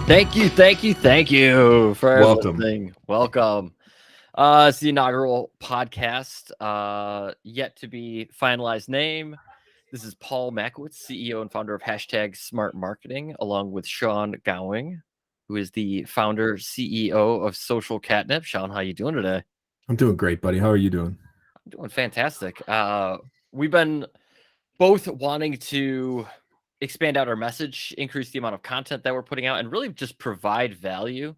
Thank you for listening. Welcome. It's the inaugural podcast, yet to be finalized name. This is Paul Mackiewicz, CEO and founder of #Smart Marketing, along with Sean Gowing, who is the founder, CEO of Social Catnip. Sean, how you doing today? I'm doing great, buddy. How are you doing? I'm doing fantastic. We've been both wanting to expand out our message, increase the amount of content that we're putting out, and really just provide value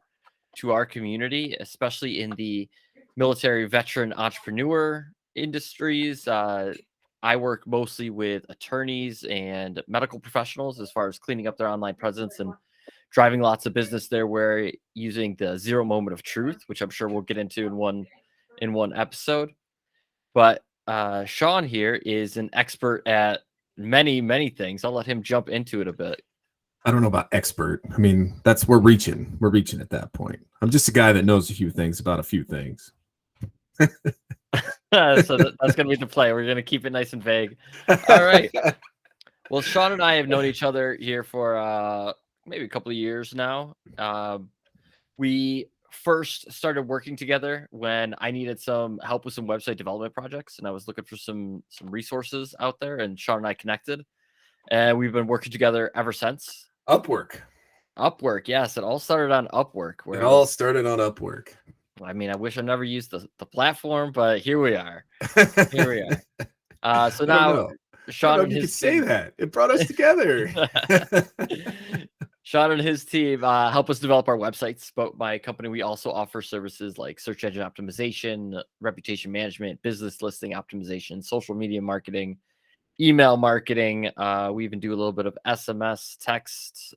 to our community, especially in the military veteran entrepreneur industries. I work mostly with attorneys and medical professionals as far as cleaning up their online presence and driving lots of business there. We're using the 0 moment of truth, which I'm sure we'll get into in one episode. But Sean here is an expert at many things. I'll let him jump into it a bit. I don't know about expert. I mean, we're reaching at that point. I'm just a guy that knows a few things about a few things. So that's going to be the play. We're going to keep it nice and vague. All right. Well, Sean and I have known each other here for maybe a couple of years now. We first started working together when I needed some help with some website development projects, and I was looking for some resources out there, and Sean and I connected, and we've been working together ever since. Upwork, yes. It all started on Upwork. I mean, I wish I never used the platform, but here we are. So now Sean and his team, say that it brought us together. Sean and his team help us develop our websites, but my company, we also offer services like search engine optimization, reputation management, business listing optimization, social media marketing, email marketing. We even do a little bit of SMS, text,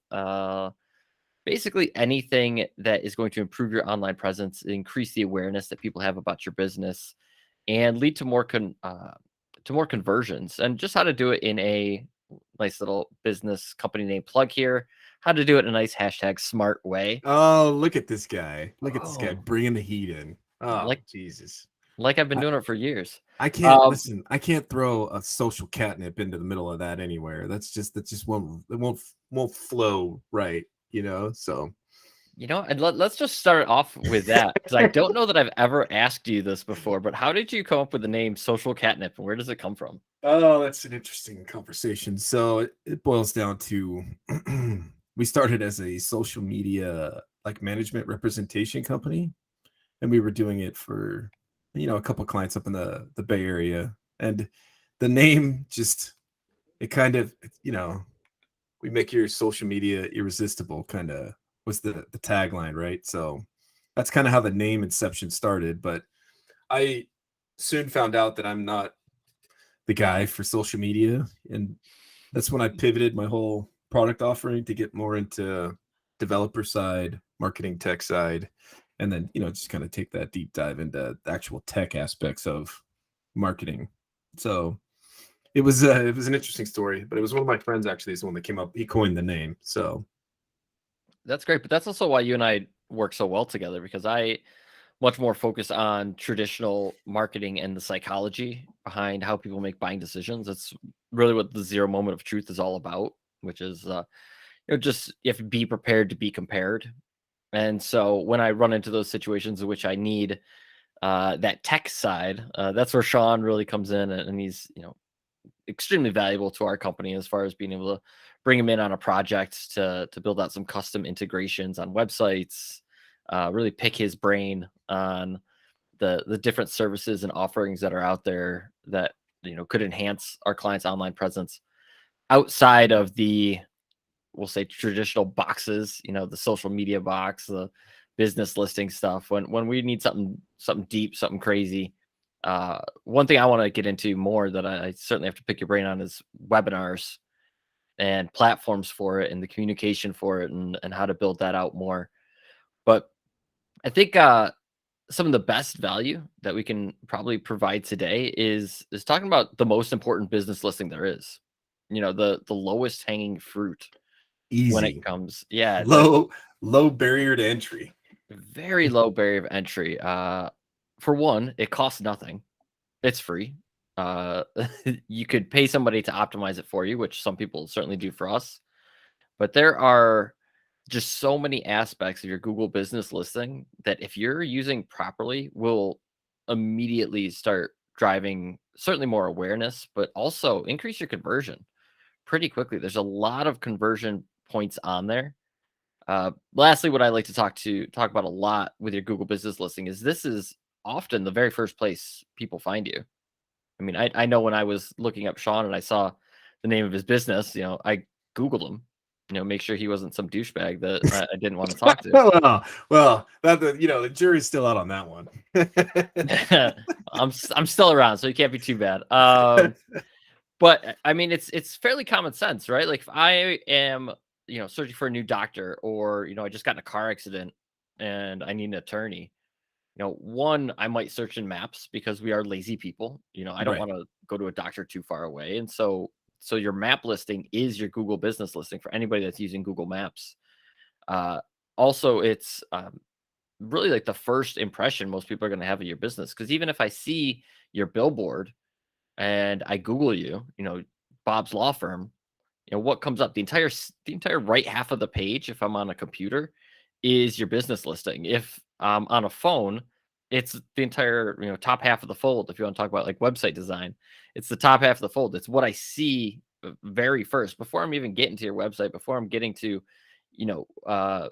basically anything that is going to improve your online presence, increase the awareness that people have about your business, and lead to more conversions, and just how to do it in a nice little business company name plug here. How to do it in a nice #smart way. Oh, look at this guy. This guy bringing the heat in. Oh, Jesus. Like I've been doing it for years. I can't listen. I can't throw a social catnip into the middle of that anywhere. That just won't flow right, so. And let's just start off with that, because I don't know that I've ever asked you this before, but how did you come up with the name Social Catnip, and where does it come from? Oh, that's an interesting conversation. So it boils down to we started as a social media management representation company, and we were doing it for a couple clients up in the Bay Area, and the name just it kind of we make your social media irresistible kind of was the tagline, right? So that's kind of how the name inception started. But I soon found out that I'm not the guy for social media, and that's when I pivoted my whole product offering to get more into developer side, marketing tech side, and then just kind of take that deep dive into the actual tech aspects of marketing. So it was an interesting story, but it was one of my friends actually is the one that came up. He coined the name, so that's great. But that's also why you and I work so well together, because I much more focused on traditional marketing and the psychology behind how people make buying decisions. That's really what the 0 moment of truth is all about, which is just you have to be prepared to be compared. And so when I run into those situations in which I need that tech side, that's where Sean really comes in, and he's extremely valuable to our company as far as being able to bring him in on a project to build out some custom integrations on websites, really pick his brain on the different services and offerings that are out there that could enhance our clients' online presence outside of the, we'll say, traditional boxes, the social media box, the business listing stuff. When we need something deep, something crazy, one thing I want to get into more that I certainly have to pick your brain on is webinars and platforms for it and the communication for it and how to build that out more. But I think some of the best value that we can probably provide today is talking about the most important business listing there is. The lowest hanging fruit. Easy when it comes. Yeah. Low barrier to entry. Very low barrier of entry. For one, it costs nothing. It's free. Uh, you could pay somebody to optimize it for you, which some people certainly do for us. But there are just so many aspects of your Google business listing that if you're using properly will immediately start driving certainly more awareness, but also increase your conversion pretty quickly. There's a lot of conversion points on there. Lastly, what I like to talk about a lot with your Google business listing is this is often the very first place people find you. I mean, I know when I was looking up Sean and I saw the name of his business, I Googled him, make sure he wasn't some douchebag that I didn't want to talk to. Well, that the jury's still out on that one. I'm still around, so you can't be too bad. But I mean, it's fairly common sense, right? Like if I am, searching for a new doctor, or I just got in a car accident and I need an attorney. One, I might search in maps because we are lazy people. I don't Right. want to go to a doctor too far away. And so your map listing is your Google business listing for anybody that's using Google Maps. Uh, Also, it's really like the first impression most people are going to have of your business. Because even if I see your billboard and I Google you, Bob's Law Firm, what comes up? The entire right half of the page, if I'm on a computer, is your business listing. If I'm on a phone, it's the entire, top half of the fold. If you want to talk about like website design, it's the top half of the fold. It's what I see very first before I'm even getting to your website, before I'm getting to, you know, uh,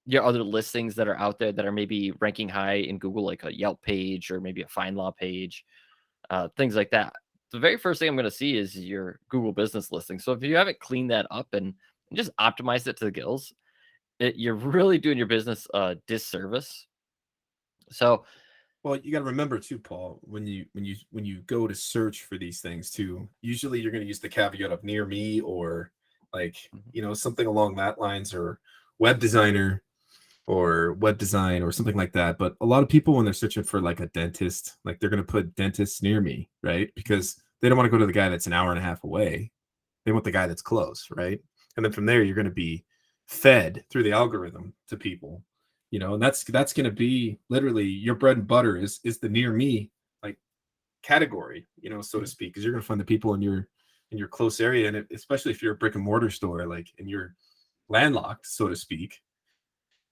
your other listings that are out there that are maybe ranking high in Google, like a Yelp page or maybe a Find Law page, things like that. The very first thing I'm going to see is your Google business listing. So if you haven't cleaned that up and just optimized it to the gills, you're really doing your business a disservice. So Well, you got to remember too, Paul, when you go to search for these things too, usually you're going to use the caveat of near me, or like, mhm, something along that lines, or web designer or web design or something like that. But a lot of people, when they're searching for like a dentist, like they're going to put dentist near me, right? Because they don't want to go to the guy that's an hour and a half away. They want the guy that's close, right? And then from there, you're going to be fed through the algorithm to people, and that's going to be literally your bread and butter is the near me like category, so to mhm. speak, because you're going to find the people in your close area, and especially if you're a brick and mortar store, like, and you're landlocked, so to speak.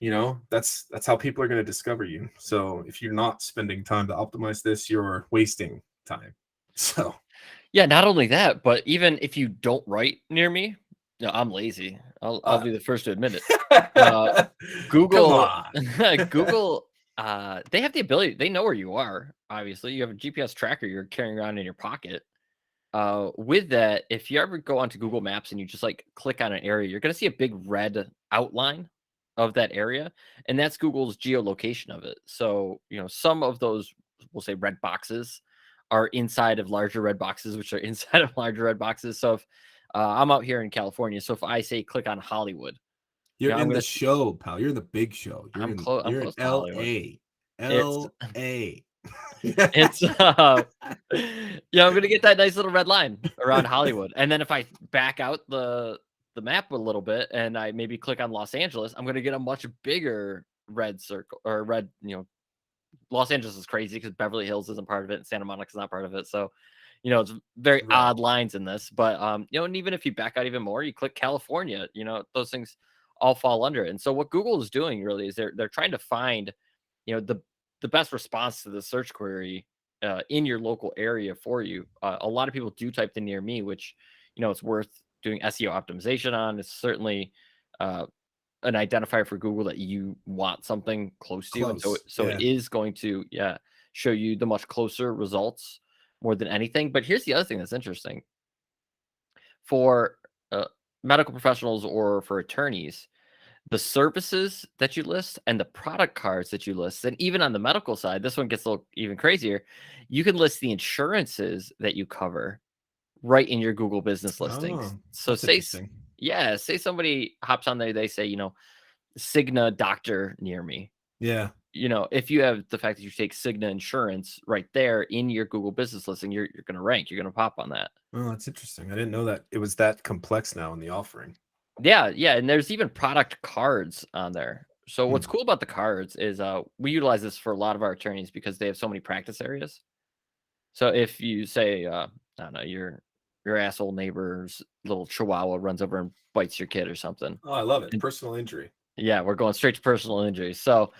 That's how people are going to discover you. So if you're not spending time to optimize this, you're wasting time. So Yeah, not only that, but even if you don't write near me, I'm lazy. I'll uh, be the first to admit it. Uh, come Google, on. Google, they have the ability. They know where you are. Obviously, you have a GPS tracker you're carrying around in your pocket. With that, if you ever go onto Google Maps and you just like click on an area, you're going to see a big red outline of that area, and that's Google's geolocation of it. So, some of those, we'll say, red boxes are inside of larger red boxes, which are inside of larger red boxes. So, if I'm out here in California, so if I say click on Hollywood, You're I'm in the going to see, show, pal. You're in the big show. You're I'm in close. I'm you're in close to Hollywood. LA. It's LA. It's, yeah, I'm gonna get that nice little red line around Hollywood, and then if I back out the map a little bit and I maybe click on Los Angeles, I'm gonna get a much bigger red circle or red, Los Angeles is crazy because Beverly Hills isn't part of it and Santa Monica's not part of it, so, it's very Right. odd lines in this, but, and even if you back out even more, you click California, those things all fall under it, and so what Google is doing really is they're trying to find, the best response to the search query in your local area for you. A lot of people do type the near me, which it's worth doing SEO optimization on. It's certainly uh, an identifier for Google that you want something close to you, and so Close. so it Yeah. is going to show you the much closer results more than anything. But here's the other thing that's interesting for medical professionals or for attorneys, the services that you list and the product cards that you list, and even on the medical side, this one gets a little even crazier. You can list the insurances that you cover right in your Google business listings. Oh, So that's interesting. say somebody hops on there, they say, Cigna doctor near me. Yeah. If you have the fact that you take Cigna insurance right there in your Google business listing, you're going to rank, you're going to pop on that. Oh, that's interesting. I didn't know that it was that complex now in the offering. Yeah, yeah, and there's even product cards on there. So what's Hmm. cool about the cards is we utilize this for a lot of our attorneys because they have so many practice areas. So if you say, I don't know, your asshole neighbor's little chihuahua runs over and bites your kid or something. Oh, I love it. And Personal injury. yeah, we're going straight to personal injury. So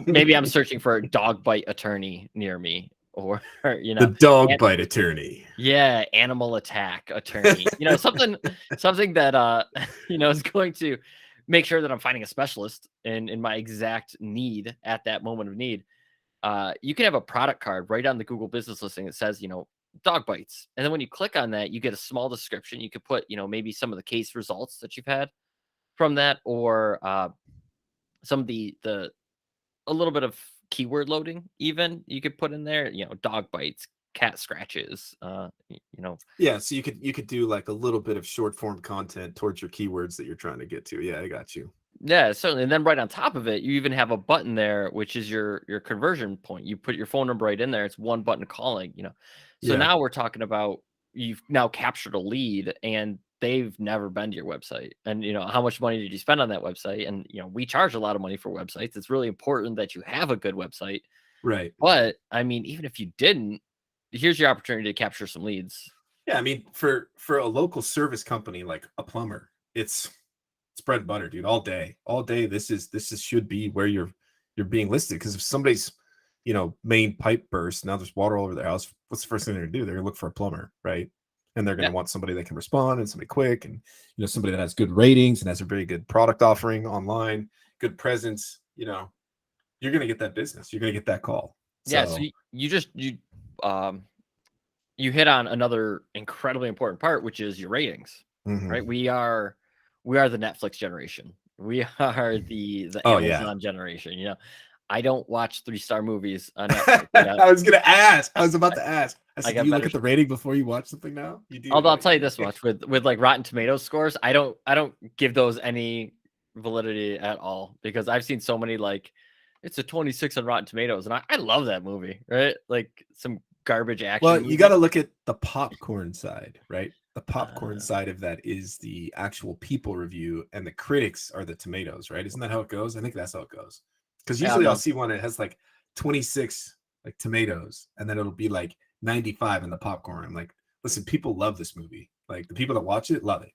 maybe I'm searching for a dog bite attorney near me, or you The know, dog an- bite attorney. yeah, animal attack attorney. Something that is going to make sure that I'm finding a specialist in my exact need at that moment of need. You can have a product card right on the Google business listing that says, dog bites. And then when you click on that, you get a small description. You could put, maybe some of the case results that you've had from that, or some of the a little bit of keyword loading, even you could put in there, dog bites, cat scratches, Yeah, so you could do like a little bit of short form content towards your keywords that you're trying to get to. Yeah, I got you. yeah, certainly. And then right on top of it, you even have a button there, which is your conversion point. You put your phone number right in there. It's one button calling. So Yeah, now we're talking about you've now captured a lead and they've never been to your website. And how much money did you spend on that website? And we charge a lot of money for websites. It's really important that you have a good website. right. But I mean, even if you didn't, here's your opportunity to capture some leads. Yeah, I mean, for a local service company like a plumber, it's bread and butter, dude. All day. This is should be where you're being listed. Because if somebody's main pipe bursts, now there's water all over their house. What's the first thing they're gonna do? They're gonna look for a plumber, right? And they're Yeah. gonna want somebody that can respond and somebody quick, and somebody that has good ratings and has a very good product offering online, good presence. You're gonna get that business. You're gonna get that call. Yeah. So So um you hit on another incredibly important part, which is your ratings, right? mhm. We are the Netflix generation. We are the Oh yeah. Amazon generation. I don't watch 3-star movies on Netflix. I was gonna ask. I was about to ask. I I said, do got you look better. at the rating before you watch something now? You do, Although I'll don't tell you you? this much, with like Rotten Tomatoes scores, I don't give those any validity at all, because I've seen so many, like, it's a 26 on Rotten Tomatoes, and I love that movie, right? Like some garbage Well, action you got movie. to look at the popcorn side, right? The popcorn Uh, side of that is the actual people review, and the critics are the tomatoes, right? Isn't that how it goes? I think that's how it goes. Because yeah, usually I'll no, see one that has like 26 like tomatoes, and then it'll be like 95 in the popcorn. I'm like, listen, people love this movie. Like the people that watch it love it.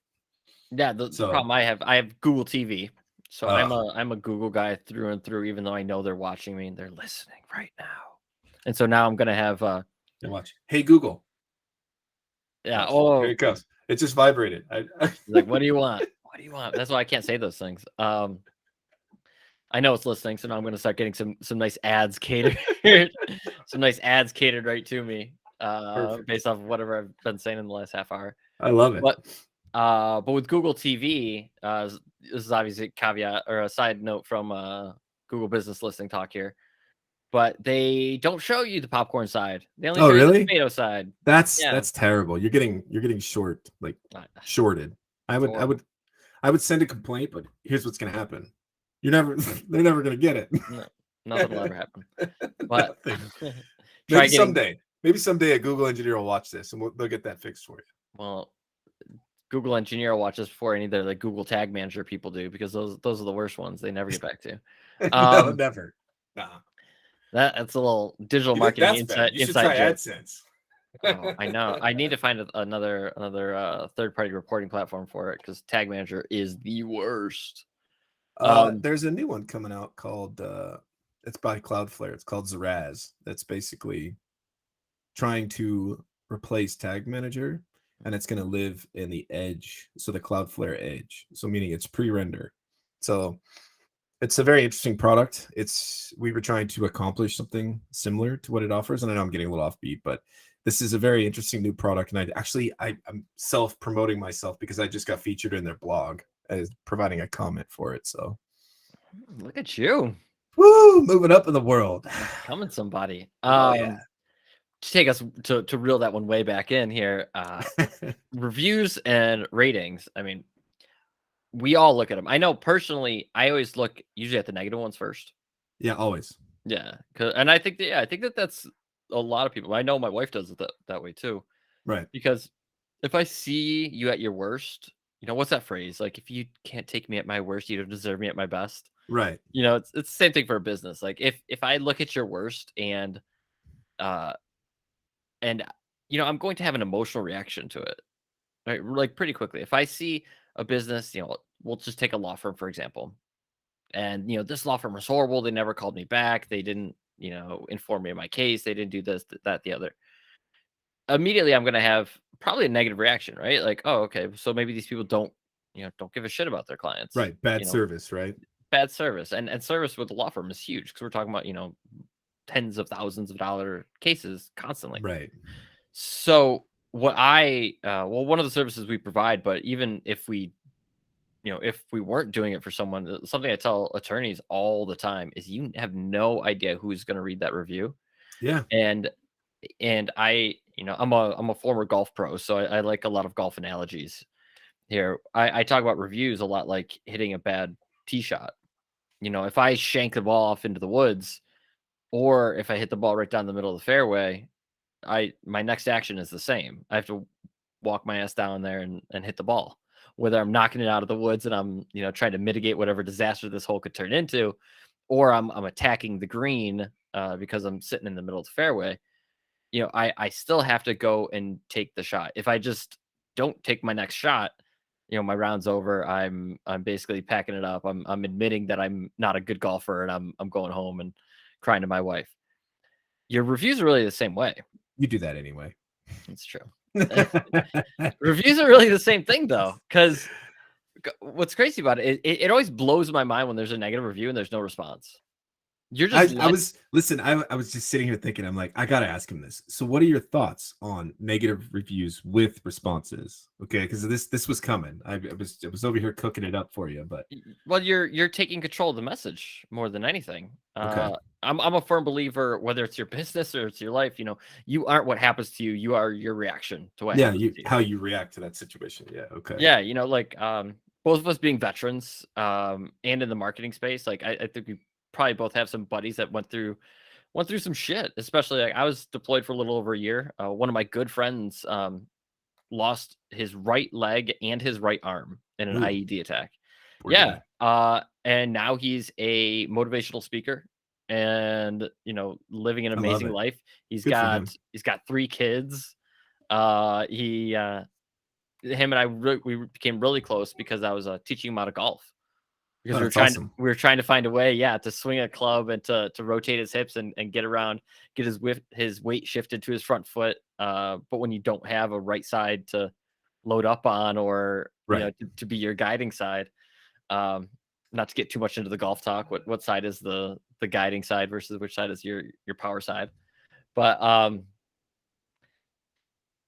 yeah. The So, problem I have Google TV, so I'm uh, a Google guy through and through. Even though I know they're watching me and they're listening right now, and so now I'm gonna have and watch. Hey Google, yeah. watch. Here Oh, it goes. It just vibrated. like, what do you want? What do you want? That's why I can't say those things. I know it's listening, so now I'm gonna start getting some nice ads catered, some nice ads catered right to me, Perfect. based off of whatever I've been saying in the last half hour. I love it. But with Google TV, this is obviously a caveat or a side note from Google Business Listing Talk here, but they don't show you the popcorn side. They only Oh, show you the really? tomato side. Yeah, That's terrible. You're getting like it's shorted. I would I horrible. would I would send a complaint, but here's what's gonna happen. You're never they're never gonna get it. No, nothing will ever happen. But Nothing. try getting Maybe someday a Google engineer will watch this and they'll get that fixed for you. well. Google Engineer will watch this before any of the like Google Tag Manager people do, because those are the worst ones. They never get back to. No, Um, never. Nah. that's a little digital You think marketing that's bad? inside You should inside try joke. AdSense. Oh, I know. I need to find another third party reporting platform for it, because Tag Manager is the worst. Um, There's a new one coming out called it's by Cloudflare. It's called Zaraz. That's basically trying to replace Tag Manager, and it's going to live in the edge, so the Cloudflare edge. So meaning it's pre-render. So it's a very interesting product. We were trying to accomplish something similar to what it offers, and I know I'm getting a little offbeat, but this is a very interesting new product. And I'm self-promoting myself because I just got featured in their blog as providing a comment for it. So Look at you, woo, moving up in the world. becoming somebody. Oh yeah. To take us to reel that one way back in here. Reviews and ratings. I mean, we all look at them. I know personally, I always look usually at the negative ones first. Yeah, always. Yeah, and I think that's a lot of people. I know my wife does it that way too. Right. Because if I see you at your worst, what's that phrase? Like, if you can't take me at my worst, you don't deserve me at my best. Right. It's the same thing for a business. Like if I look at your worst uh and I'm going to have an emotional reaction to it, right? Like pretty quickly. If I see a business, we'll just take a law firm for example. And this law firm was horrible. They never called me back. They didn't, inform me of my case. They didn't do this, that, the other. Immediately I'm going to have probably a negative reaction, right? Like, oh, okay, so maybe these people don't give a shit about their clients. Right. Bad service, right? Bad service. And service with the law firm is huge because we're talking about, tens of thousands of dollar cases constantly. Right. So one of the services we provide, but even if we weren't doing it for someone, something I tell attorneys all the time is you have no idea who's going to read that review. Yeah. And I'm a former golf pro, so I like a lot of golf analogies here. I talk about reviews a lot like hitting a bad tee shot. If I shank the ball off into the woods, or if I hit the ball right down the middle of the fairway, my next action is the same. I have to walk my ass down there and hit the ball. Whether I'm knocking it out of the woods and I'm, trying to mitigate whatever disaster this hole could turn into, or I'm attacking the green because I'm sitting in the middle of the fairway. I still have to go and take the shot. If I just don't take my next shot, my round's over. I'm basically packing it up. I'm admitting that I'm not a good golfer and I'm going home and crying to my wife. Your reviews are really the same way. You do that anyway. It's true. Reviews are really the same thing though, because what's crazy about it always blows my mind when there's a negative review and there's no response. You're just I was just sitting here thinking, I'm like, I gotta ask him this. So what are your thoughts on negative reviews with responses? Okay, because this was coming. I was over here cooking it up for you, but well, you're taking control of the message more than anything. okay. I'm a firm believer, whether it's your business or it's your life, you aren't what happens to you. You are your reaction to what happens to you. How you react to that situation. Yeah. Okay. Yeah, like both of us being veterans, and in the marketing space, like I think we probably both have some buddies that went through some shit. Especially like I was deployed for a little over a year. One of my good friends lost his right leg and his right arm in an Ooh, IED attack. poor Yeah. guy. And now he's a motivational speaker and living an I love amazing it. life. He's Good for got him. 3 kids. He him and I we became really close because I was teaching him how to golf. Because Oh, that's awesome. we were trying to find a way, yeah, to swing a club and to rotate his hips and get around, get his weight shifted to his front foot. But when you don't have a right side to load up on, or Right. to be your guiding side, not to get too much into the golf talk. What side is the guiding side versus which side is your power side? But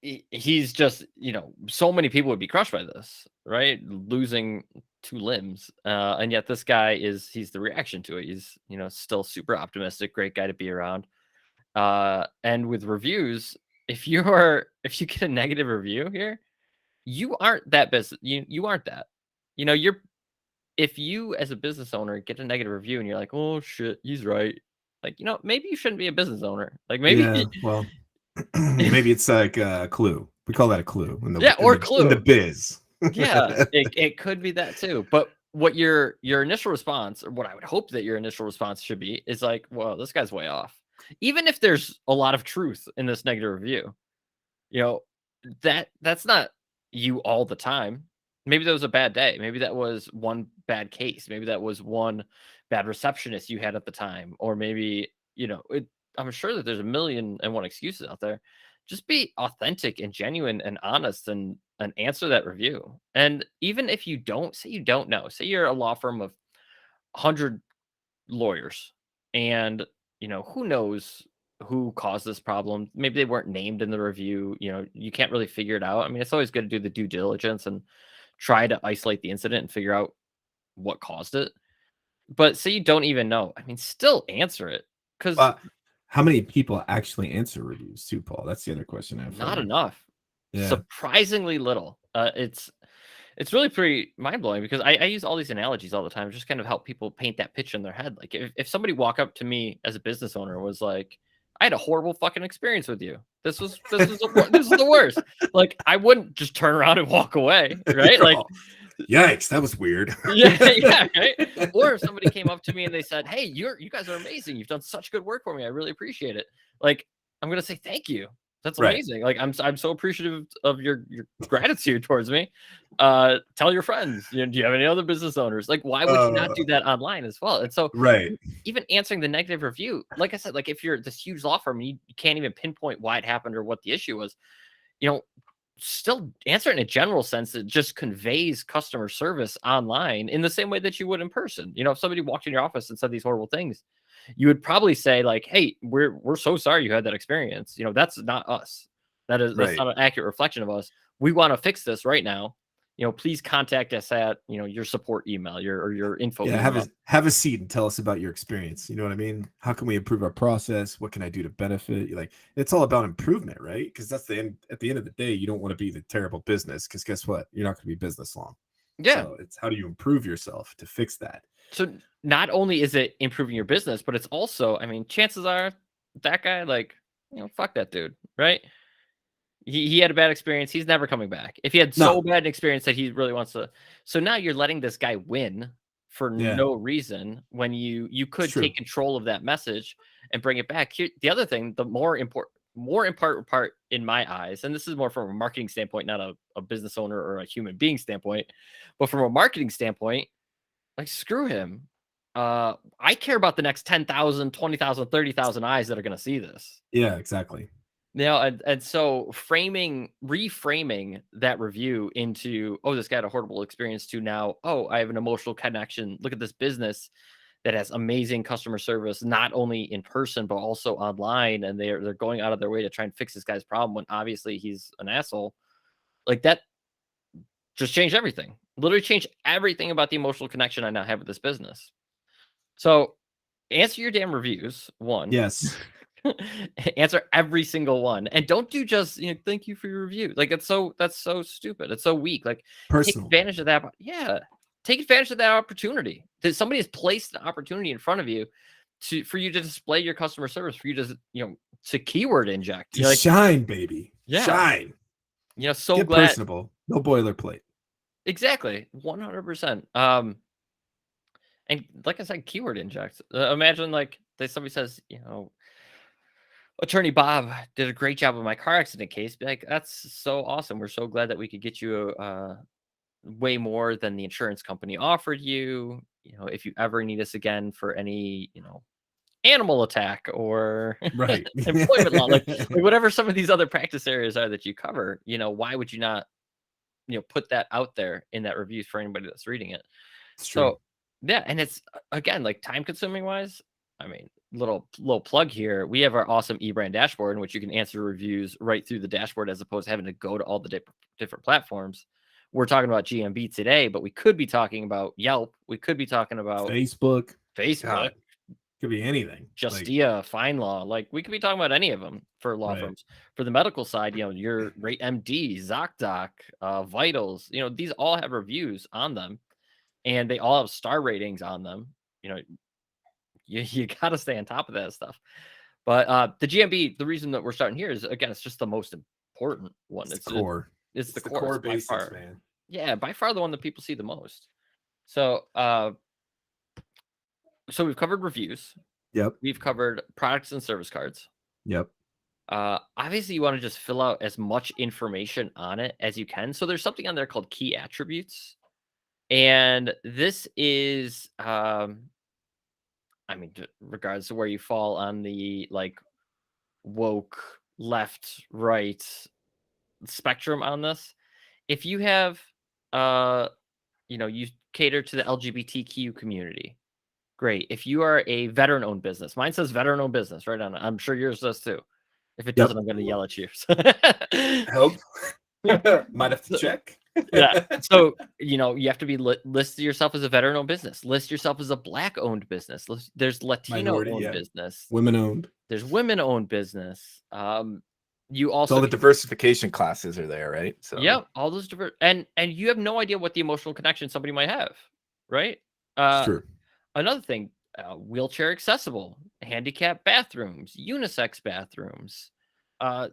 he's just, so many people would be crushed by this, right? Losing 2 limbs. And yet this guy he's the reaction to it. He's, still super optimistic, great guy to be around. And with reviews, if you get a negative review here, you aren't that business. You aren't that. If you as a business owner get a negative review and you're like, oh shit, he's right. Like, maybe you shouldn't be a business owner. Like maybe Yeah. Well, maybe it's like a clue. We call that a clue in the clue in the biz. Yeah, it could be that too. But what your initial response, or what I would hope that your initial response should be, is like, well, this guy's way off. Even if there's a lot of truth in this negative review, you know, that's not you all the time. Maybe that was a bad day. Maybe that was one bad case. Maybe that was one bad receptionist you had at the time. Or maybe, I'm sure that there's a million and one excuses out there. Just be authentic and genuine and honest and answer that review. And even if you don't, say you don't know, say you're a law firm of 100 lawyers and, who knows who caused this problem. Maybe they weren't named in the review. You can't really figure it out. I mean, it's always good to do the due diligence and try to isolate the incident and figure out what caused it. But say you don't even know. I mean, still answer it, because How many people actually answer reviews too, Paul? That's the other question I have. not enough. Yeah. Surprisingly little. It's really pretty mind blowing because I use all these analogies all the time, just kind of help people paint that picture in their head. Like if somebody walk up to me as a business owner and was like, I had a horrible fucking experience with you. This was the worst. Like I wouldn't just turn around and walk away, right? Like Yikes, that was weird. Yeah, yeah, right? Or if somebody came up to me and they said, "Hey, you guys are amazing. You've done such good work for me. I really appreciate it." Like, I'm gonna say thank you. That's Right. amazing. Like, I'm so appreciative of your gratitude towards me. Tell your friends. You know, do you have any other business owners? Like, why would you not do that online as well? And so, Right. even answering the negative review, like I said, like if you're this huge law firm and you can't even pinpoint why it happened or what the issue was, you know, still answer it in a general sense. It just conveys customer service online in the same way that you would in person. You know, if somebody walked in your office and said these horrible things, you would probably say like, "Hey, we're so sorry you had that experience. You know, that's not us. That's Right. not an accurate reflection of us. We want to fix this right now. You know, please contact us at, you know, your support email, your info Yeah, email." have a seat and tell us about your experience. You know what I mean? How can we improve our process? What can I do to benefit? Like, it's all about improvement, right? Because that's the end. At the end of the day, you don't want to be the terrible business. Because guess what? You're not going to be business long. Yeah. So it's how do you improve yourself to fix that? So not only is it improving your business, but it's also, I mean, chances are that guy, like, you know, fuck that dude, right? He had a bad experience. He's never coming back. If he had so No. bad an experience that he really wants to, so now you're letting this guy win for Yeah, no reason when you it's could true. take control of that message and bring it back. Here, the other thing, the more important part in my eyes, and this is more from a marketing standpoint, not a business owner or a human being standpoint, but from a marketing standpoint, like screw him. I care about the next 10,000, 20,000, 30,000 eyes that are going to see this. Yeah, exactly. Now, and so reframing that review into, oh, this guy had a horrible experience, to now, oh, I have an emotional connection. Look at this business that has amazing customer service, not only in person, but also online. And they're going out of their way to try and fix this guy's problem when obviously he's an asshole. Like that just changed everything. Literally changed everything about the emotional connection I now have with this business. So answer your damn reviews, one. Yes, Answer every single one, and don't do just, you know, thank you for your review. Like that's so stupid. It's so weak. Like take personal. advantage of that. Yeah, take advantage of that opportunity. That somebody has placed an opportunity in front of you for you to display your customer service, for you to, you know, to keyword inject. To You're like, shine, baby, yeah, shine. you know, so Get glad. personable. No boilerplate. Exactly, 100%. And like I said, keyword inject. Imagine like somebody says, you know, Attorney Bob did a great job of my car accident case. Be like, that's so awesome. We're so glad that we could get you way more than the insurance company offered you. You know, if you ever need us again for any, you know, animal attack or Right. employment law, like whatever some of these other practice areas are that you cover, you know, why would you not, you know, put that out there in that review for anybody that's reading it? It's true. So yeah, and it's again like time consuming wise. I mean, little plug here. We have our awesome eBrand dashboard in which you can answer reviews right through the dashboard as opposed to having to go to all the different platforms. We're talking about GMB today, but we could be talking about Yelp. We could be talking about Facebook. Facebook, God, could be anything. Like, Justia, FineLaw. Like we could be talking about any of them for law right. firms. For the medical side, you know, your Rate MD, ZocDoc, Vitals. You know, these all have reviews on them and they all have star ratings on them. You know, you got to stay on top of that stuff. But the GMB, the reason that we're starting here is again, it's just the most important one. It's the core. It's It's the the core. core It's by basics, far, man. yeah, by far the one that people see the most. So so we've covered reviews. Yep. We've covered products and service cards. Yep. Obviously, you want to just fill out as much information on it as you can. So there's something on there called key attributes, and this is I mean, regards to where you fall on the like woke left right spectrum on this. If you have you know, you cater to the LGBTQ community, great. If you are a veteran owned business, mine says veteran owned business right on it. I'm sure yours does too. If it doesn't, Yep. I'm going to yell at you. Help. Might have to check. Yeah. So, you know, you have to be list yourself as a veteran owned business. List yourself as a black owned business. There's Latino Minority, owned yeah. business. Women owned. There's women owned business. You So also all the diversification classes are there, right? So yeah, all those different and you have no idea what the emotional connection somebody might have, right? It's Uh, true. Another thing, wheelchair accessible, handicap bathrooms, unisex bathrooms.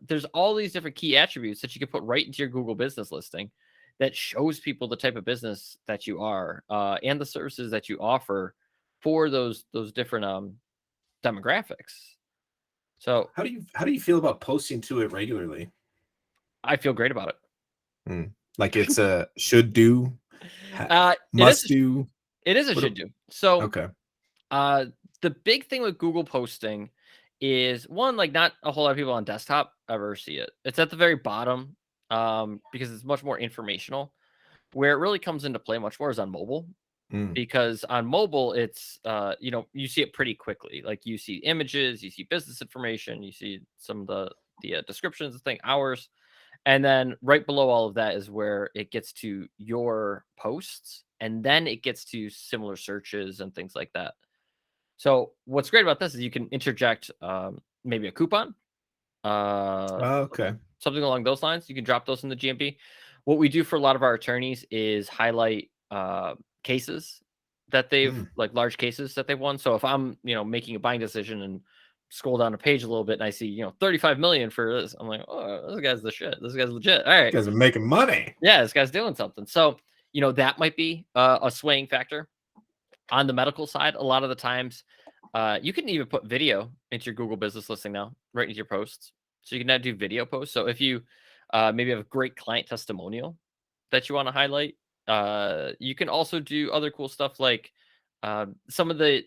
There's all these different key attributes that you can put right into your Google business listing that shows people the type of business that you are, and the services that you offer for those different demographics. So How do you feel about posting to it regularly? I feel great about it. Like it's a should do, It is must do. a What should do. So okay. the big thing with Google posting is one, like not a whole lot of people on desktop ever see it. It's at the very bottom, because it's much more informational. Where it really comes into play much more is on mobile, Mm, because on mobile it's you see it pretty quickly. Like you see images, you see business information, you see some of the descriptions of thing, hours, and then right below all of that is where it gets to your posts, and then it gets to similar searches and things like that. So what's great about this is you can interject maybe a coupon, uh, okay. something along those lines. You can drop those in the GMP. What we do for a lot of our attorneys is highlight cases that they've Mm, like large cases that they've won. So if I'm making a buying decision and scroll down a page a little bit and I see 35 million for this, I'm like, oh, this guy's the shit. This guy's legit. All you right, guys are making money. yeah, this guy's doing something. So that might be a swaying factor. On the medical side, a lot of the times, you can even put video into your Google business listing now, right into your posts. So you can now do video posts. So if you maybe have a great client testimonial that you want to highlight, you can also do other cool stuff like some of the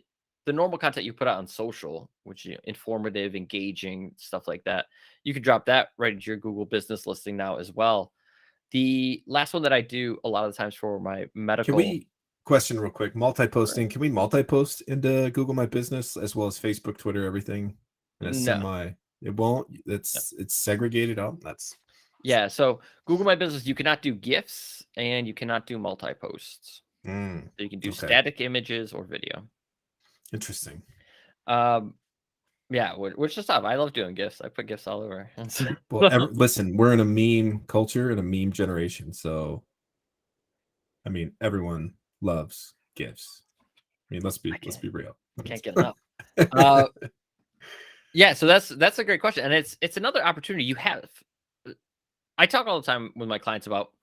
normal content you put out on social, which informative, engaging stuff like that. You can drop that right into your Google business listing now as well. The last one that I do a lot of the times for my Can medical. we question real quick? Multi-posting. Can we multi-post into Google My Business as well as Facebook, Twitter, everything? In a No. it won't. No. It's segregated. Oh, that's Yeah, so Google My Business, you cannot do GIFs and you cannot do multi-posts. So you can do okay. static images or video. Interesting. Yeah, which is tough. I love doing GIFs. I put GIFs all over. Well, listen, we're in a meme culture and a meme generation, so I mean, everyone loves gifts. I mean, let's be real. Can't get enough. Yeah, so that's a great question, and it's another opportunity you have. I talk all the time with my clients about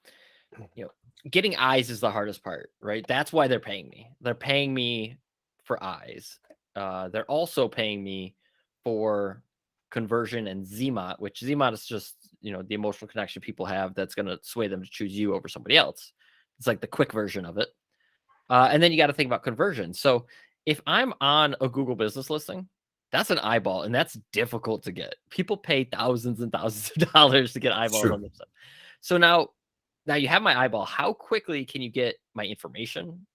getting eyes is the hardest part, right? That's why they're paying me. They're paying me for eyes. They're also paying me for conversion and ZMOT, which ZMOT is just the emotional connection people have that's going to sway them to choose you over somebody else. It's like the quick version of it. And then you got to think about conversion. So if I'm on a Google business listing, that's an eyeball, and that's difficult to get. People pay thousands and thousands of dollars to get eyeballs on their stuff. So now you have my eyeball. How quickly can you get my information?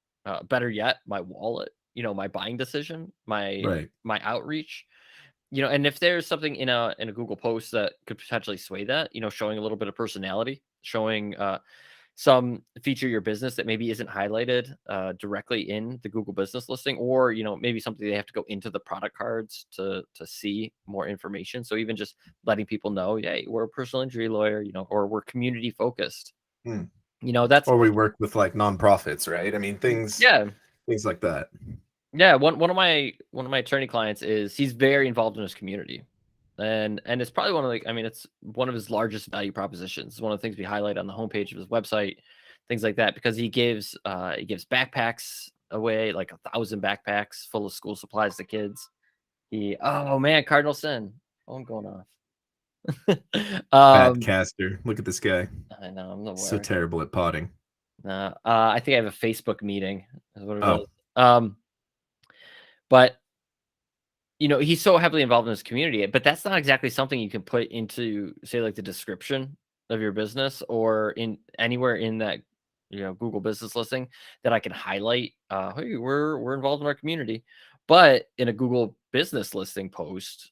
Better yet, my wallet. My buying decision, my outreach. And if there's something in a Google post that could potentially sway that, showing a little bit of personality, showing some feature of your business that maybe isn't highlighted directly in the Google business listing, or maybe something they have to go into the product cards to see more information. So even just letting people know, hey, we're a personal injury lawyer, or we're community focused. That's, or we work with like nonprofits, right? I mean, things like that. Yeah, one of my attorney clients he's very involved in his community, and it's probably it's one of his largest value propositions. It's one of the things we highlight on the homepage of his website, things like that, because he gives backpacks away, like 1,000 backpacks full of school supplies to kids. Oh man, Cardinal Sin, phone going off. Bad caster. Look at this guy. I know, I'm so terrible at potting. I think I have a Facebook meeting. Is what it is. But he's so heavily involved in his community, but that's not exactly something you can put into, say, like the description of your business or in anywhere in that Google business listing that I can highlight. Hey, we're involved in our community, but in a Google business listing post,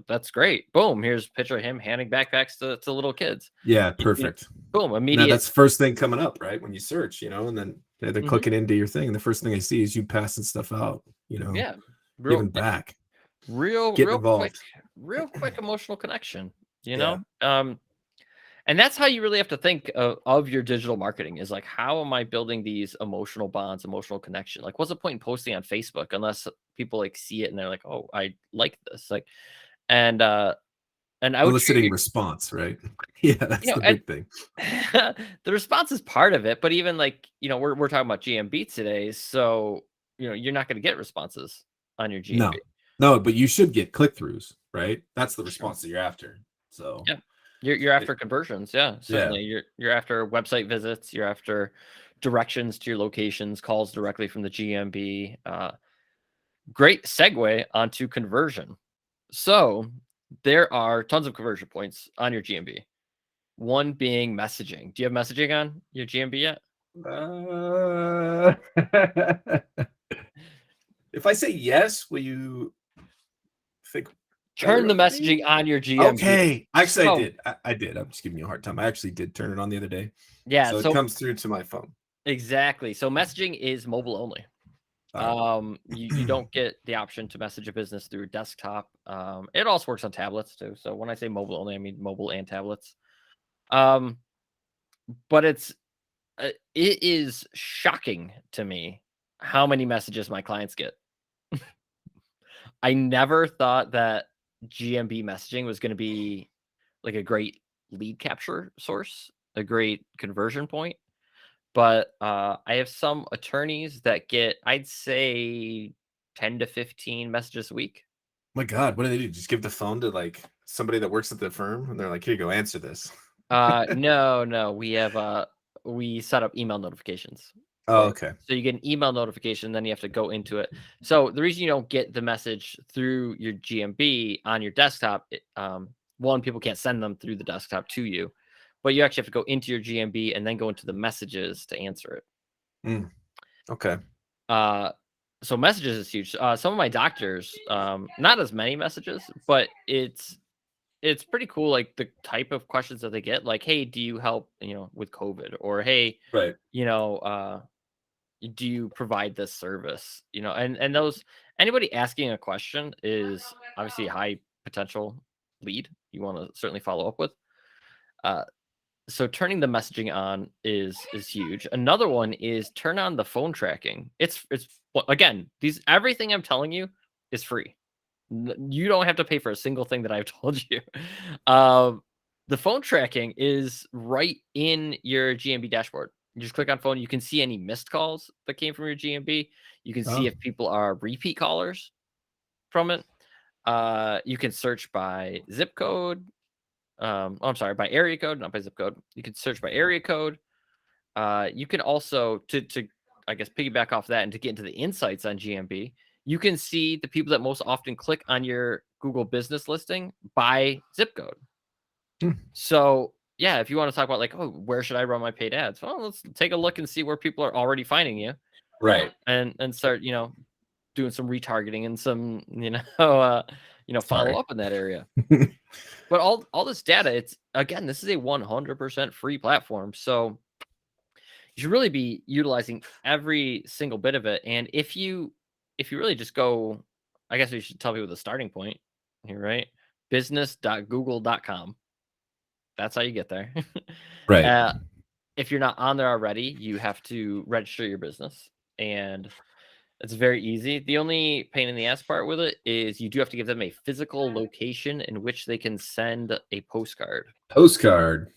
that's great. Boom, here's a picture of him handing backpacks to little kids. Yeah, perfect. Boom, immediate. Now, that's first thing coming up, right? When you search, and then they're clicking into your thing, and the first thing they see is you passing stuff out. Yeah, giving back. Real quick emotional connection. And that's how you really have to think of your digital marketing, is like, how am I building these emotional bonds, emotional connection? Like, what's the point in posting on Facebook unless people like see it and they're like, oh, I like this, like, and And I would eliciting response, right? Yeah, that's know, the big thing. the response is part of it, but even like, we're talking about GMB today, so you're not going to get responses on your GMB. No, but you should get click-throughs, right? That's the Sure. response that you're after. So Yeah, you're after conversions. Yeah, certainly. You're after website visits. You're after directions to your locations, calls directly from the GMB. Great segue onto conversion. So there are tons of conversion points on your GMB. One being messaging. Do you have messaging on your GMB yet? If I say yes, will you think Turn the better of messaging me? on your GMB. Okay. Actually, I So- did. I did. I'm just giving you a hard time. I actually did turn it on the other day. Yeah, So it so comes through to my phone. exactly. So messaging is mobile only. You don't get the option to message a business through desktop. It also works on tablets too. So when I say mobile only, I mean mobile and tablets. But it is shocking to me how many messages my clients get. I never thought that GMB messaging was going to be like a great lead capture source, a great conversion point. But I have some attorneys that get, I'd say, 10 to 15 messages a week. My God, what do they do? Just give the phone to like somebody that works at the firm, and they're like, "Here you go, answer this." No, we set up email notifications. Oh, okay. So you get an email notification, then you have to go into it. So the reason you don't get the message through your GMB on your desktop, one, people can't send them through the desktop to you, but you actually have to go into your GMB and then go into the messages to answer it. Okay. So messages is huge. Some of my doctors, not as many messages, but it's pretty cool. Like the type of questions that they get, like, "Hey, do you help, with COVID?" Or, "Hey, Right. do you provide this service?" And those, anybody asking a question is obviously a high potential lead you want to certainly follow up with. So turning the messaging on is huge. Another one is turn on the phone tracking. It's again, everything I'm telling you is free. You don't have to pay for a single thing that I've told you. The phone tracking is right in your GMB dashboard. You just click on phone. You can see any missed calls that came from your GMB. You can see if people are repeat callers from it. You can search by zip code. I'm sorry, by area code, not by zip code. You can search by area code. You can also, to I guess piggyback off that and to get into the insights on GMB, you can see the people that most often click on your Google business listing by zip code. So yeah, if you want to talk about like, oh, where should I run my paid ads? Well, let's take a look and see where people are already finding you, Right. and start doing some retargeting and some follow up in that area. But all this data, it's again, this is a 100% free platform, so you should really be utilizing every single bit of it. And if you really just go, I guess we should tell people the starting point here, right? business.google.com. That's how you get there. Right. If you're not on there already, you have to register your business, and it's very easy. The only pain in the ass part with it is you do have to give them a physical location in which they can send a postcard. Gotta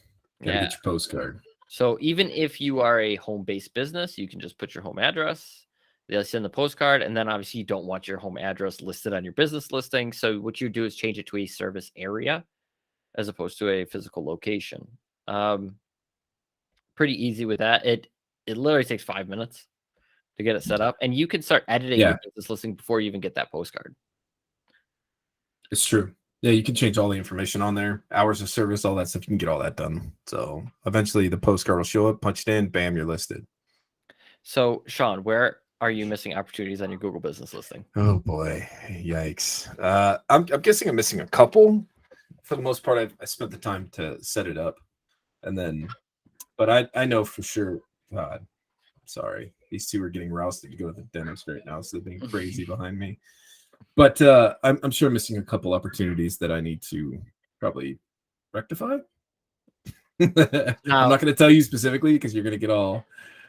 Yeah. get your postcard. So even if you are a home-based business, you can just put your home address. They'll send the postcard, and then obviously you don't want your home address listed on your business listing. So what you do is change it to a service area as opposed to a physical location. Pretty easy with that. It literally takes 5 minutes to get it set up, and you can start editing your business listing before you even get that postcard. It's true. Yeah, you can change all the information on there, hours of service, all that stuff. You can get all that done. So eventually the postcard will show up, punch it in, bam, you're listed. So Sean, where are you missing opportunities on your Google business listing? Oh boy, yikes. I'm guessing I'm missing a couple. For the most part, I spent the time to set it up, and then, but I know for sure. God, sorry, these two are getting roused to go to the dentist right now, so they're being crazy behind me. But I'm sure I'm missing a couple opportunities that I need to probably rectify. I'm not going to tell you specifically because you're going to get all,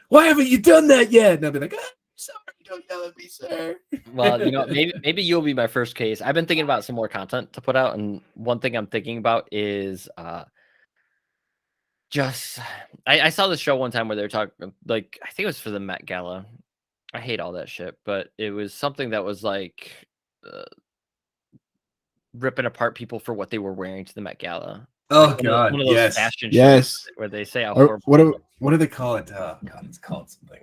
why haven't you done that yet? And I'll be like, Sorry, don't yell at me, sir. Well, maybe you'll be my first case. I've been thinking about some more content to put out, and one thing I'm thinking about is just I saw this show one time where they were talking, like, I think it was for the Met Gala. I hate all that shit, but it was something that was like uh, ripping apart people for what they were wearing to the Met Gala. Oh Like God, one of those yes, fashion shows yes. where they say how Or horrible. what do they call it? God, it's called something.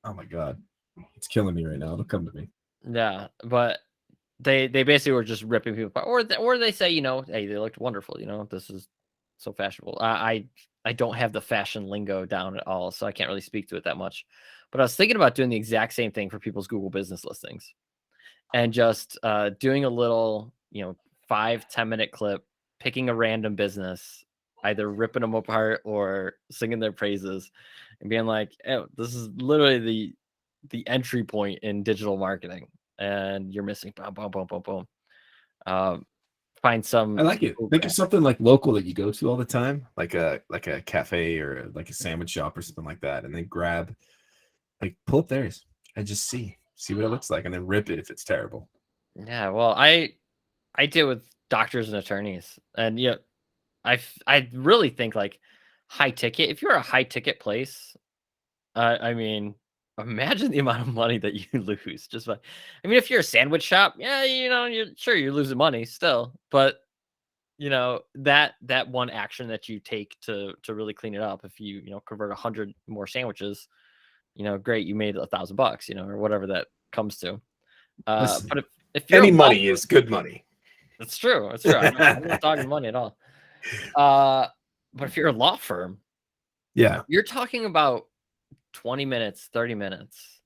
Oh my God, it's killing me right now. It'll come to me. Yeah, but they basically were just ripping people apart, or they say, hey, they looked wonderful. This is so fashionable. I don't have the fashion lingo down at all, so I can't really speak to it that much. But I was thinking about doing the exact same thing for people's Google business listings, and just doing a little, 5-10 minute clip, picking a random business, either ripping them apart or singing their praises, and being like, oh, this is literally the entry point in digital marketing, and you're missing boom, boom, boom, boom, boom. Find some. I like it. Think of something like local that you go to all the time, like a cafe or like a sandwich shop or something like that, and then grab, pull up theirs and just see what it looks like, and then rip it if it's terrible. Yeah, well, I deal with doctors and attorneys, and I really think like high ticket. If you're a high ticket place, I mean, imagine the amount of money that you lose just by. I mean, if you're a sandwich shop, yeah, you're losing money still, but that one action that you take to really clean it up, if you convert 100 more sandwiches, great, you made $1,000, or whatever that comes to. Listen, But if you're Any a law money firm, is good money. that's true. That's true. I'm not talking money at all. But if you're a law firm, Yeah, you're talking about 20 minutes, 30 minutes.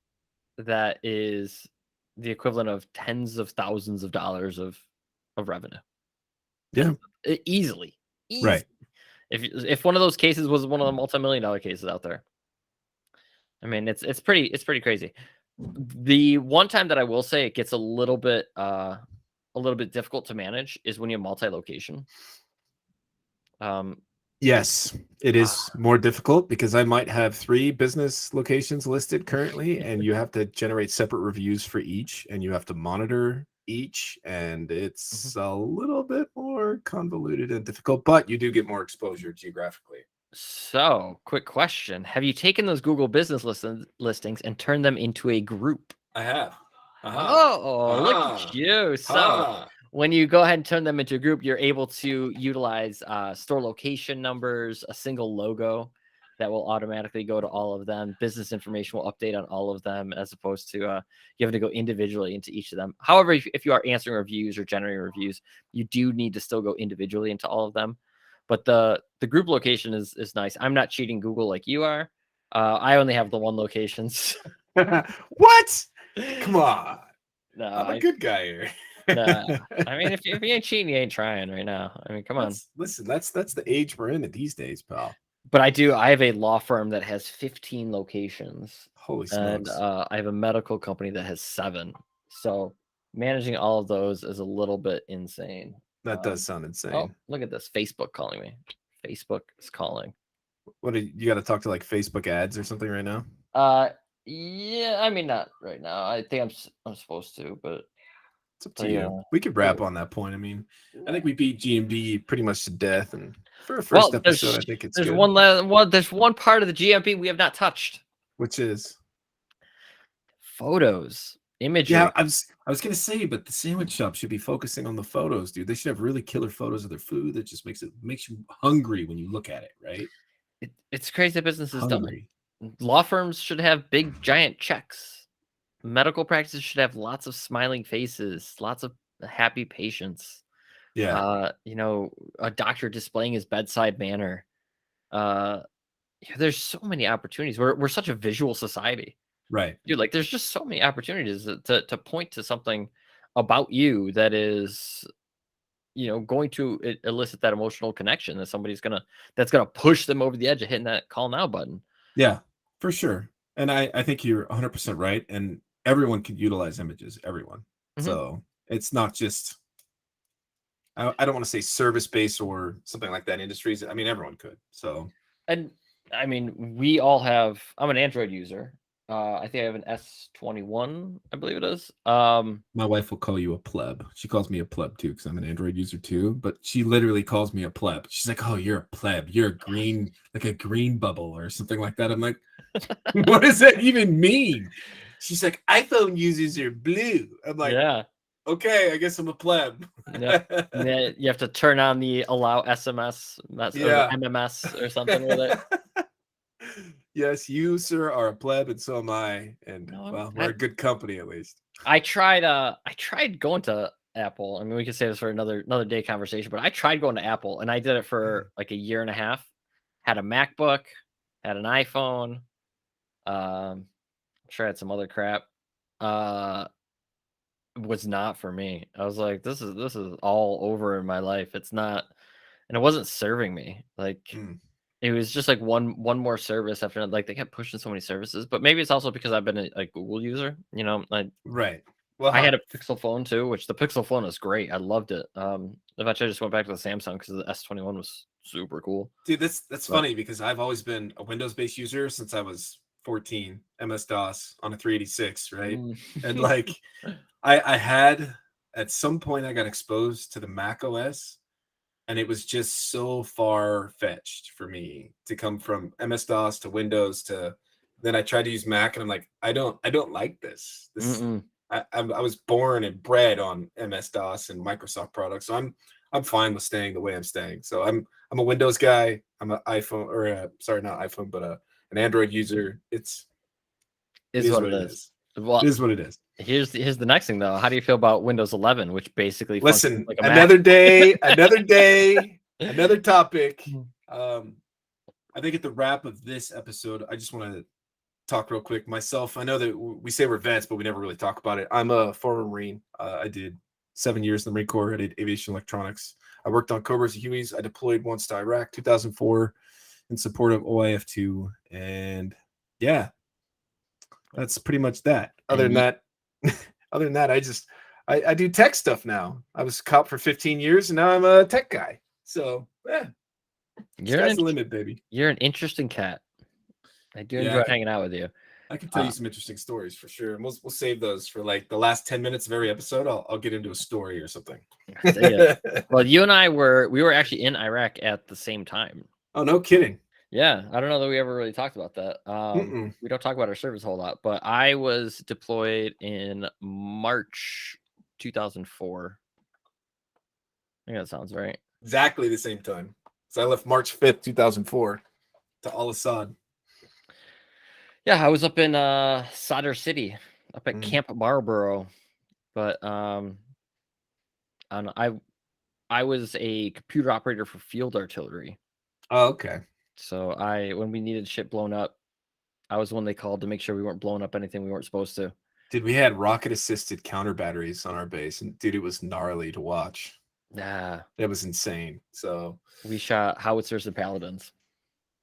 That is the equivalent of tens of thousands of dollars of revenue. yeah, Easily. right. If one of those cases was one of the multi-million-dollar cases out there. I mean, it's pretty crazy. The one time that I will say it gets a little bit difficult to manage is when you have multi-location. Yes, it is more difficult because I might have 3 business locations listed currently, and you have to generate separate reviews for each, and you have to monitor each, and it's a little bit more convoluted and difficult, but you do get more exposure geographically. So, quick question. Have you taken those Google business listings and turned them into a group? I have. Oh, look at you. So, when you go ahead and turn them into a group, you're able to utilize store location numbers, a single logo that will automatically go to all of them. Business information will update on all of them, as opposed to you having to go individually into each of them. However, if you are answering reviews or generating reviews, you do need to still go individually into all of them. But the group location is nice. I'm not cheating Google like you are. I only have the one locations. What? Come on. No, I'm a good guy here. nah. I mean, if you ain't cheating, you ain't trying right now. I mean, come on. Listen, that's the age we're in these days, pal. But I have a law firm that has 15 locations. Holy And smokes. I have a medical company that has 7. So managing all of those is a little bit insane. That does sound insane. Oh, look at this. Facebook calling me. Facebook is calling. What you got to talk to like Facebook ads or something right now? Yeah, I mean, not right now. I think I'm supposed to, but it's up to you. We could wrap on that point. I mean, I think we beat GMB pretty much to death, and for a first episode, I think it's there's good. There's one part of the GMB we have not touched, which is photos, imagery. Yeah, I was gonna say, but the sandwich shop should be focusing on the photos, dude. They should have really killer photos of their food that just makes you hungry when you look at it, right? It's crazy that business is done. Hungry. Law firms should have big giant checks. Medical practices should have lots of smiling faces, lots of happy patients. Yeah. A doctor displaying his bedside manner. There's so many opportunities. We're such a visual society. Right. Dude, like there's just so many opportunities to point to something about you that is going to elicit that emotional connection that that's gonna push them over the edge of hitting that call now button. Yeah, for sure. And I think you're 100% right. And everyone can utilize images, everyone. Mhm. So it's not just, I don't want to say service-based or something like that industries. I mean, everyone could. So, And I mean, I'm an Android user. I think I have an S21, I believe it is. My wife will call you a pleb. She calls me a pleb too because I'm an Android user too. But she literally calls me a pleb. She's like, "Oh, you're a pleb. You're a green, like a green bubble or something like that." I'm like, "What does that even mean?" She's like, "iPhone users are blue." I'm like, yeah. "Okay, I guess I'm a pleb." Yeah. Yeah, you have to turn on the allow SMS or Yeah. MMS or something with it. Yes, you, sir, are a pleb, and so am I. And No, well, we're a good company at least. I tried going to Apple. I mean, we could say this for another day conversation, but I tried going to Apple and I did it for like a year and a half. Had a MacBook, had an iPhone, I'm sure I had some other crap. Uh was not for me. I was like, this is all over in my life. It's not, and it wasn't serving me. Like Mm, it was just like one more service after, like they kept pushing so many services. But maybe it's also because I've been a Google user, you know. right. Well, I had a Pixel phone too, which the Pixel phone is great. I loved it. Eventually I just went back to the Samsung because the S21 was super cool. dude, that's But funny because I've always been a Windows-based user since I was 14, MS-DOS on a 386, right? And like I had at some point I got exposed to the Mac OS, and it was just so far-fetched for me to come from MS-DOS to Windows to then I tried to use Mac, and I'm like, I don't like this. I was born and bred on MS-DOS and Microsoft products, so I'm fine with staying the way I'm staying. So I'm a Windows guy. I'm an iPhone or sorry, not iPhone, but an Android user. It is what it is. Well, It is what it is. here's the next thing though. How do you feel about Windows 11, which basically functions Listen, like a Mac? another day, another topic. I think at the wrap of this episode, I just want to talk real quick. Myself, I know that we say we're vets, but we never really talk about it. I'm a former Marine. I did 7 years in the Marine Corps. I did aviation electronics. I worked on Cobras and Hueys. I deployed once to Iraq, 2004, in support of OIF2. And yeah, that's pretty much that. Other than that, I do tech stuff now. I was a cop for 15 years, and now I'm a tech guy. So yeah, sky's the limit, baby. You're an interesting cat. I do Yeah, enjoy hanging out with you. I can tell you some interesting stories for sure. And we'll save those for like the last 10 minutes of every episode. I'll get into a story or something. Well, you and I were actually in Iraq at the same time. Oh, no kidding. Yeah, I don't know that we ever really talked about that. We don't talk about our service a whole lot, but I was deployed in March 2004. I think that sounds right. Exactly the same time. So I left March 5th, 2004 to Al Assad. Yeah, I was up in Sadr City, up at Camp Marlborough. But I was a computer operator for field artillery. Oh, okay. So when we needed shit blown up, I was the one they called to make sure we weren't blowing up anything we weren't supposed to. Dude, we had rocket assisted counter batteries on our base, and dude, it was gnarly to watch. Yeah, it was insane. So we shot howitzers and paladins.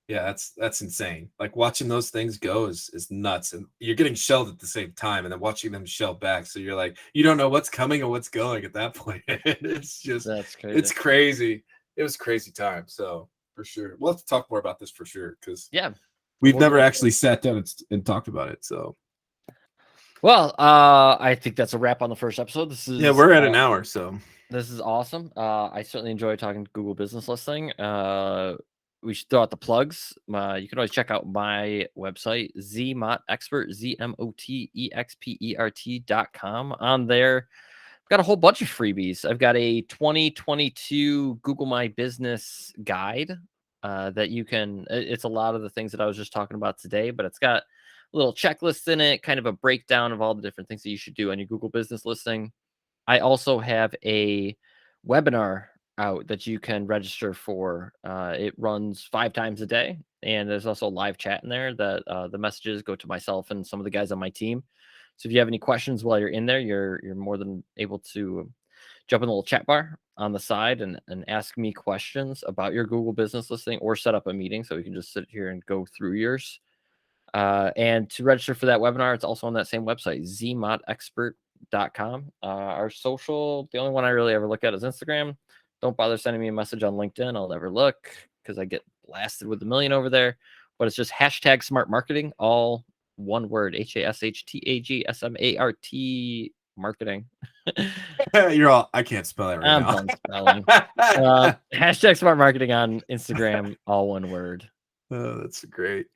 Yeah, that's insane. Like watching those things go is nuts, and you're getting shelled at the same time, and then watching them shell back. So you're like, you don't know what's coming or what's going at that point. It's just that's crazy. It's crazy. It was crazy time. So for sure, we'll have to talk more about this for sure because we've never actually sat down and talked about it. So well, I think that's a wrap on the first episode. This is we're at an hour, so this is awesome. I certainly enjoy talking Google Business Listing. We should throw out the plugs. You can always check out my website, zmotexpert, ZMOTEXPERT.com. On there, I've got a whole bunch of freebies. I've got a 2022 Google My Business guide that you can, it's a lot of the things that I was just talking about today, but it's got a little checklist in it, kind of a breakdown of all the different things that you should do on your Google Business listing. I also have a webinar out that you can register for. It runs 5 times a day, and there's also a live chat in there that the messages go to myself and some of the guys on my team. So if you have any questions while you're in there, you're more than able to jump in the little chat bar on the side and ask me questions about your Google Business listing, or set up a meeting so we can just sit here and go through yours. And to register for that webinar, it's also on that same website, zmotexpert.com. Our social, the only one I really ever look at is Instagram. Don't bother sending me a message on LinkedIn. I'll never look because I get blasted with a million over there. But it's just hashtag smart marketing, all one word, HASHTAGSMART marketing. You're all, I can't spell that right I'm now. done spelling. Hashtag smart marketing on Instagram, all one word. Oh, that's great.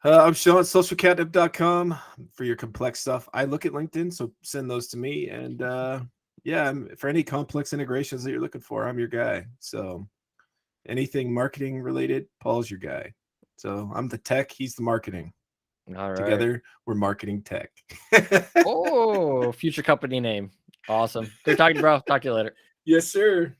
I'm Sean at socialcatnip.com for your complex stuff. I look at LinkedIn, so send those to me. And yeah, for any complex integrations that you're looking for, I'm your guy. So anything marketing related, Paul's your guy. So I'm the tech, he's the marketing. All right. Together, we're marketing tech. Oh, future company name. Awesome. Good talking to you, bro. Talk to you later. Yes, sir.